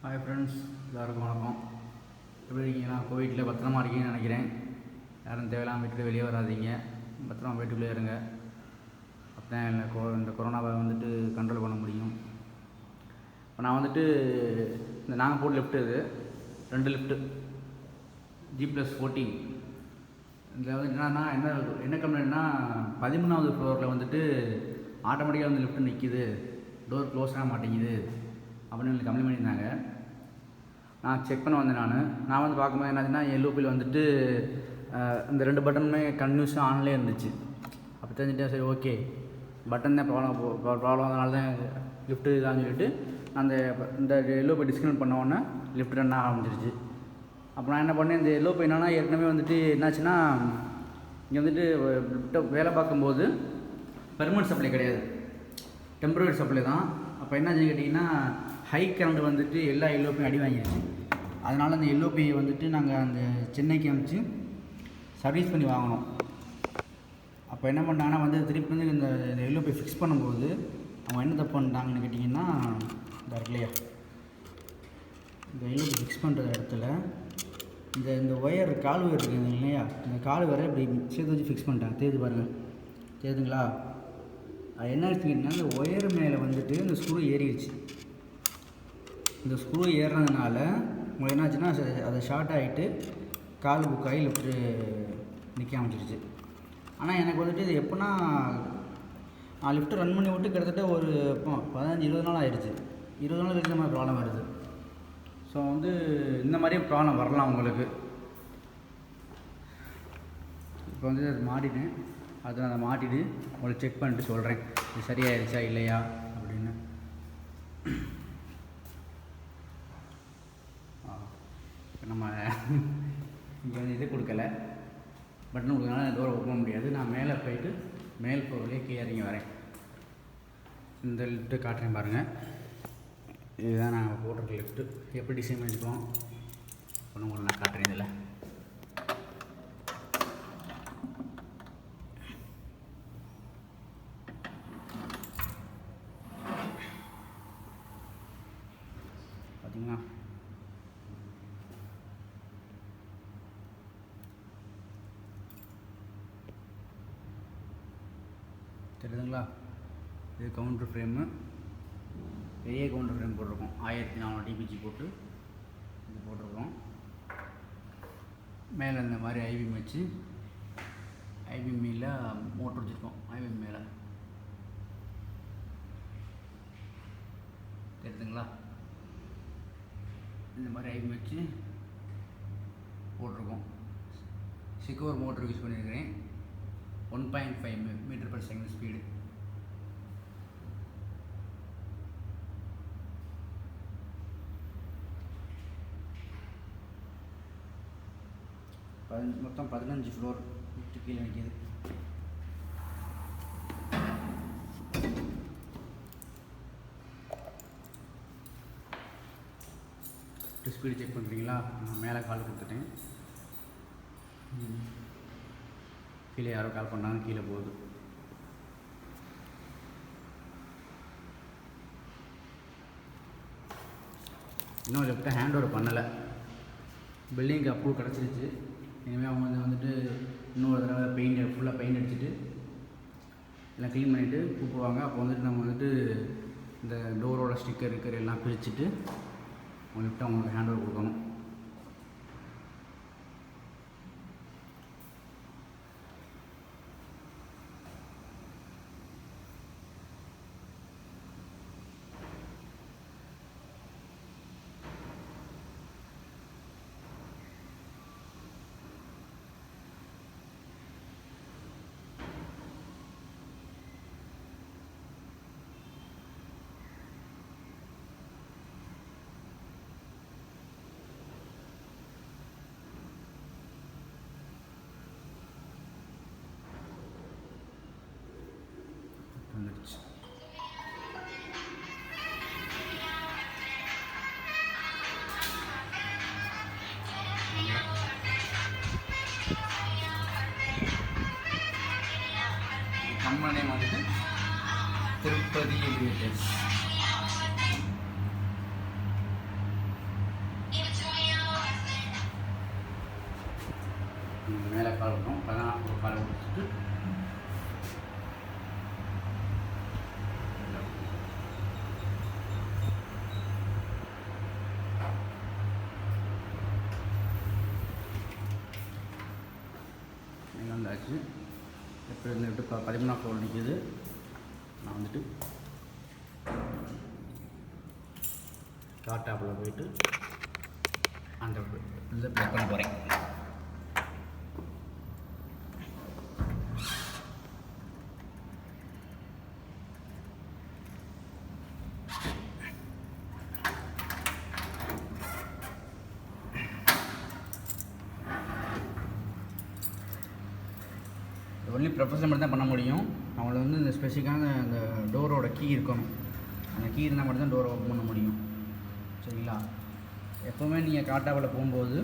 Hi friends, எல்லாருக்கும் வணக்கம். எப்படி இருக்கீங்கன்னா கோவிட்டில் பத்திரமா இருக்கீங்கன்னு நினைக்கிறேன். யாரும் தேவையில்லாமல் வீட்டுக்கு வெளியே வராதிங்க, பத்திரமா வீட்டுக்குள்ளே இருங்க. அப்போ தான் இந்த கொரோனாவை கண்ட்ரோல் பண்ண முடியும். இப்போ நான் இந்த நாங்கள் போட்டு லிஃப்ட்டு இது 2 லிஃப்ட்டு G+14. இதில் என்னன்னா என்ன கம்ப்ளைண்ட்னா 13வது ஃப்ளோரில் ஆட்டோமேட்டிக்காக லிஃப்ட்டு நிற்கிது, டோர் க்ளோஸ் ஆக மாட்டேங்குது அப்படின்னு எனக்கு கம்ப்ளைண்ட் பண்ணியிருந்தாங்க. நான் செக் பண்ண வந்தேன். நான் பார்க்கும்போது என்னாச்சுன்னா எல்ஓபியில் இந்த 2 பட்டனுமே கன்டினியூஸாக ஆன்லேயே இருந்துச்சு. அப்போ தெரிஞ்சுட்டேன், சரி ஓகே பட்டன் தான் ப்ராப்ளம் அதனால தான் லிஃப்ட்டு இதான்னு சொல்லிட்டு இந்த எல்ஓபி டிஸ்கனெக்ட் பண்ண உடனே லிஃப்ட் ரன் ஆக ஆரம்பிச்சிருச்சு. அப்போ நான் என்ன பண்ணேன், இந்த எல்ஓபி என்னன்னா ஏற்கனவே என்னாச்சுன்னா இங்கே லிஃப்ட்டை வேலை பார்க்கும்போது பெர்மனன்ட் சப்ளை கிடையாது, டெம்பரரி சப்ளை தான். அப்போ என்னாச்சுன்னு கேட்டிங்கன்னா ஹை கரண்ட் எல்லா எல்ஓபியும் அடி வாங்கிடுச்சு. அதனால் அந்த எல்ஓபியை நாங்கள் அந்த சென்னைக்கு அனுப்பிச்சு சர்வீஸ் பண்ணி வாங்கினோம். அப்போ என்ன பண்ணாங்கன்னா திருப்பி இந்த எல்ஓபி ஃபிக்ஸ் பண்ணும்போது அவங்க என்ன தப்பு பண்ணிட்டாங்கன்னு கேட்டிங்கன்னா, இந்த இருக்குல்லையா இந்த எல்ஓபி ஃபிக்ஸ் பண்ணுற இடத்துல இந்த ஒயர் கால் ஒயர் இருக்குது இல்லையா, இந்த கால் ஒயரை இப்படி சேர்த்து வச்சு ஃபிக்ஸ் பண்ணிட்டாங்க. தெரியுது பாருங்கள், தெரியுதுங்களா? அது என்ன ஆச்சுன்னு கேட்டிங்கன்னா, இந்த ஒயர் மேலே இந்த ஸ்க்ரூ ஏறிடுச்சு. இந்த ஸ்க்ரூ ஏறுறதுனால உங்களுக்கு என்னாச்சுன்னா அதை ஷார்ட் ஆகிட்டு கால் புக் ஆகி லிஃப்ட்டு நிற்க ஆரம்பிச்சிருச்சு. ஆனால் எனக்கு இது எப்போனா நான் லிஃப்ட்டு ரன் பண்ணி விட்டு கிட்டத்தட்ட ஒரு 15-20 நாள் ஆயிடுச்சு. 20 நாள் கழிச்சு இந்த மாதிரி ப்ராப்ளம் வருது. ஸோ இந்த மாதிரியே ப்ராப்ளம் வரலாம் உங்களுக்கு. இப்போ அது மாட்டிட்டேன், அதை மாட்டிட்டு உங்களுக்கு செக் பண்ணிட்டு சொல்கிறேன் இது சரியாயிருச்சா இல்லையா அப்படின்னு. நம்ம இங்கே இது கொடுக்கல, பட்டன் கொடுக்கறதுனால டோரை ஓப்பன் பண்ண முடியாது. நான் மேலே போயிட்டு மேல் ஃப்ளோர்லேயே கீழே இறங்கி வரேன். இந்த லிஃப்ட்டு காட்டுறேன் பாருங்கள். இதுதான் நாங்கள் போட்டிருக்க லிஃப்ட்டு. எப்படி டிசைன் பண்ணியிருக்கோம் ஒன்று உங்களுக்கு நான் காட்டுறேன். இதில் பார்த்தீங்கன்னா தெரியுதுங்களா? இது கவுண்டர் ஃப்ரேமு, பெரிய கவுண்டர் ஃப்ரேம் போட்டிருக்கோம். 1400 டிபிஜி போட்டு இது போட்டிருக்கோம். மேலே இந்த மாதிரி ஐபிஎம் வச்சு ஐபிஎம்மில் மோட்டர் வச்சுருக்கோம். ஐபிஎம் மேலே தெரியுதுங்களா? இந்த மாதிரி ஐபிஎம் வச்சு போட்டிருக்கோம். சிக்கோர் மோட்டர் யூஸ் பண்ணியிருக்கிறேன். 1.5 மீட்டர்/செகண்ட் ஸ்பீடு. மொத்தம் 15 ஃப்ளோர் கீழே நிற்கிது. ஸ்பீடு செக் பண்ணுறீங்களா? நான் மேலே கால் கொடுத்துட்டேன். கீழே யாரோ கால் பண்ணாங்க, கீழே போகுது. இன்னும் லிஃப்ட்டை ஹேண்ட் ஓவர் பண்ணலை. பில்டிங்க்கு அப்ரூவ் கிடச்சிருச்சு. இனிமேல் அவங்க இன்னொரு தடவை ஃபுல்லாக பெயிண்ட் அடிச்சுட்டு எல்லாம் க்ளீன் பண்ணிவிட்டு கூப்பிடுவாங்க. அப்போ நம்ம இந்த டோரோட ஸ்டிக்கர் எல்லாம் பிரிச்சுட்டு அவங்க லிஃப்ட்டை அவங்களுக்கு ஹேண்ட் ஓவர் கொடுக்கணும். வந்துடுச்சு. Company Tirupati elevators. மேலே கால் விட்டோம். அப்போ தான் ஒரு காலை விட்டுட்டு இங்கே வந்தாச்சு. இப்போ இருந்துட்டு இப்போ 13ஆம் ஃப்ளோர் நிற்கிது. நான் வந்துட்டு டாப்பில் போயிட்டு அந்த இதை ப்ளக் பண்ண போகிறேன். ஒன்லி ப்ரொஃபஷனல் மட்டும் தான் பண்ண முடியும். அவங்கள வந்து இந்த ஸ்பெசிஃபிக்கான அந்த டோரோட கீ இருக்கணும். அந்த கீ இருந்தால் மட்டும் தான் டோரை ஓப்பன் பண்ண முடியும். சரிங்களா? எப்போவுமே நீங்கள் காட்டாவில் போகும்போது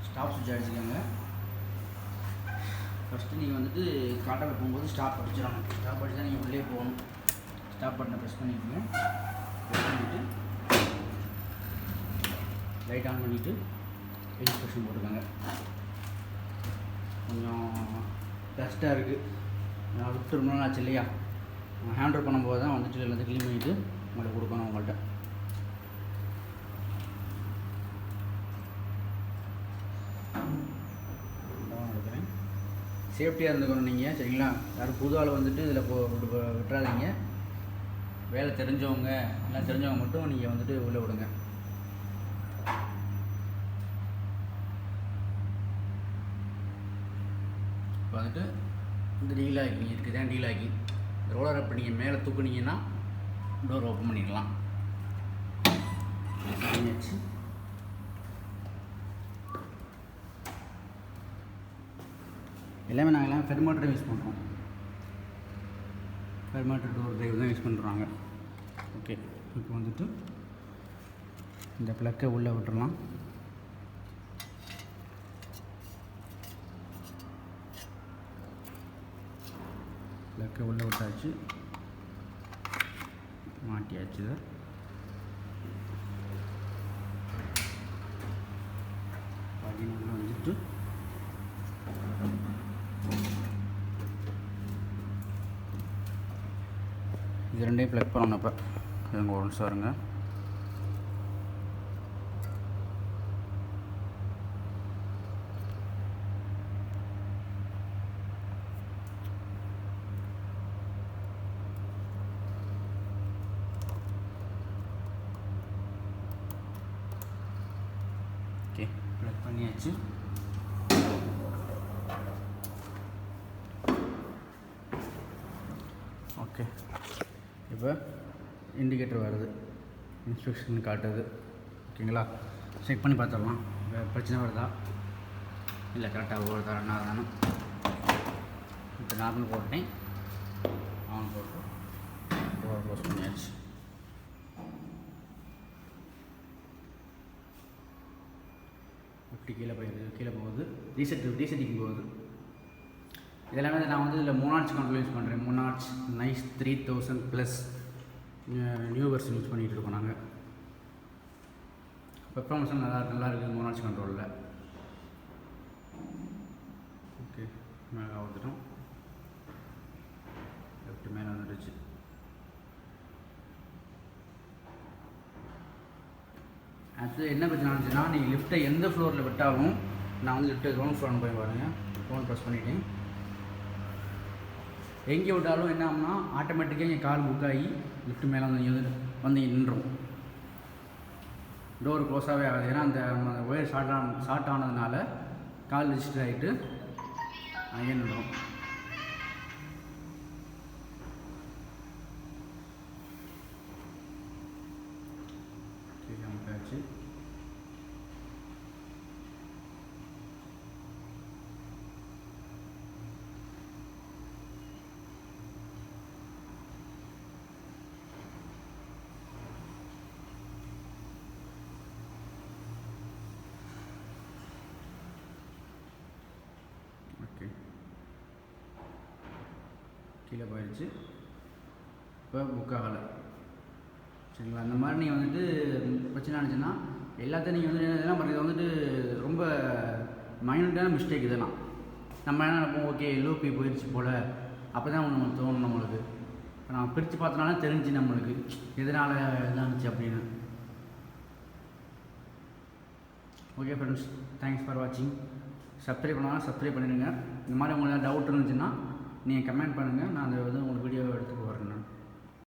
ஸ்டாப் சுவிட்ச் அடிச்சுக்கோங்க. ஃபஸ்ட்டு நீங்கள் வந்துட்டு காட்டாவில் போகும்போது ஸ்டாப் அடிச்சிடணும். ஸ்டாப் அடிச்சா நீங்கள் உள்ளே போகணும். ஸ்டாப் பட்டனை ப்ரெஸ் பண்ணிக்கோங்க. ப்ரெஸ் பண்ணிவிட்டு லைட் ஆன் பண்ணிவிட்டு இன்ஸ்ட்ரக்ஷன் போட்டுக்கோங்க. கொஞ்சம் டஸ்ட்டாக இருக்குது. நான் விட்டு ரொம்ப நாள் ஆச்சு இல்லையா? ஹேண்டில் பண்ணும்போது தான் வந்துட்டு எல்லாத்தையும் க்ளீன் பண்ணிவிட்டு உங்கள்கிட்ட கொடுக்கணும். உங்கள்கிட்ட எடுக்கிறேன். சேஃப்டியாக இருந்துக்கணும் நீங்கள். சரிங்களா? யாரும் புது ஆள் வந்துட்டு இதில் விட்டுறாதீங்க. வேலை தெரிஞ்சவங்க எல்லாம் தெரிஞ்சவங்க மட்டும் நீங்கள் வந்துட்டு உள்ளே விடுங்க. இப்போ வந்துட்டு இந்த டீல் ஆக்கி இருக்குது தான் டீல் ஆக்கி இந்த ரோலரை இப்போ நீங்கள் மேலே தூக்குனீங்கன்னா டோர் ஓப்பன் பண்ணிடலாம். பண்ணியாச்சு. எல்லாமே நாங்கள் எல்லாம் ஃபெர்மா ட்ரைவ் யூஸ் பண்ணுறோம். ஃபெர்மா டோர் ட்ரைவ் தான் யூஸ் பண்ணுறாங்க. ஓகே, இப்போ வந்துட்டு இந்த ப்ளக்கை உள்ளே விட்டுறலாம். ப்ளக்கை உள்ளே விட்டாச்சு, மாட்டியாச்சு. பதினொன்று வந்துட்டு இது ரெண்டையும் ப்ளக் பண்ணணும். இப்போ இதுங்க ஒரு நிமிஷம் இருங்க. ஓகே, ப்ளக் பண்ணியாச்சு. ஓகே, இப்போ இண்டிகேட்டர் வருது, இன்ஸ்ட்ரக்ஷன் காட்டுது. ஓகேங்களா? செக் பண்ணி பார்த்துடலாம். பிரச்சனை வருதா இல்லை கரெக்டாக வருதா என்ன தானே. இப்போ நார்மல் போட்டேன், ஆன் போட்டு டோர் க்ளோஸ் பண்ணியாச்சு. இப்படி கீழே போகுது, ரீசெட்டிங் போகுது. இதெல்லாமே நான் வந்து இதில் மோனார்ச் கண்ட்ரோல் யூஸ் பண்ணுறேன். Monarch nice 3000+ new version use பண்ணிகிட்டு இருக்கோம் நாங்கள். பெர்ஃபார்மன்ஸும் நல்லா இருக்குது மோனார்ச் கண்ட்ரோலில். ஓகே, மேலே வந்துட்டோம். லெஃப்ட் மேலே வந்துடுச்சு. ஆக்சுவலி என்ன பிரச்சனை இருந்துச்சுன்னா, நீங்கள் லிஃப்ட்டை எந்த ஃப்ளோரில் விட்டாலும், நான் வந்து லிஃப்ட்டை கிரவுண்ட் ஃப்ளோர்னு போய் பாருங்கள். ஃபோன் ப்ரெஸ் பண்ணிட்டேன். எங்கே விட்டாலும் என்ன ஆகும்னா ஆட்டோமேட்டிக்காக இங்கே கால் புக் ஆகி லிஃப்ட் மேலே வந்து நின்றோம். டோர் க்ளோஸாகவே ஆகாது. ஏன்னா அந்த ஒயர் ஷார்ட் ஆனதுனால கால் ரிஜிஸ்டர் ஆகிட்டு அங்கே நின்றோம். அமைக்காச்சு. ஓகே, கீழே போயிடுச்சு. இப்போ புக் ஆகலை. சரிங்களா? அந்த மாதிரி நீங்கள் வந்துட்டு பிரச்சனை ஆனிச்சுன்னா எல்லாத்தையும் நீங்கள் வந்து என்ன பண்ணுறது வந்துட்டு ரொம்ப மைனூட்டான மிஸ்டேக் இதெல்லாம். நம்ம என்ன நினைப்போம், ஓகே லூப்பி போயிடுச்சு போல், அப்போ தான் நம்மளுக்கு தோணும். நம்மளுக்கு நான் பிரித்து பார்த்தனால தெரிஞ்சு நம்மளுக்கு எதனால் இதானுச்சு அப்படின்னு. ஓகே ஃப்ரெண்ட்ஸ், தேங்க்ஸ் ஃபார் வாட்சிங். சப்ஸ்கிரைப் பண்ணாலும் சப்ஸ்கிரைப் பண்ணிடுங்க. இந்த மாதிரி உங்களுக்கு டவுட் இருந்துச்சுன்னா நீங்கள் கமெண்ட் பண்ணுங்கள், நான் அதை வந்து உங்களுக்கு வீடியோ எடுத்துகிட்டு வரேன்.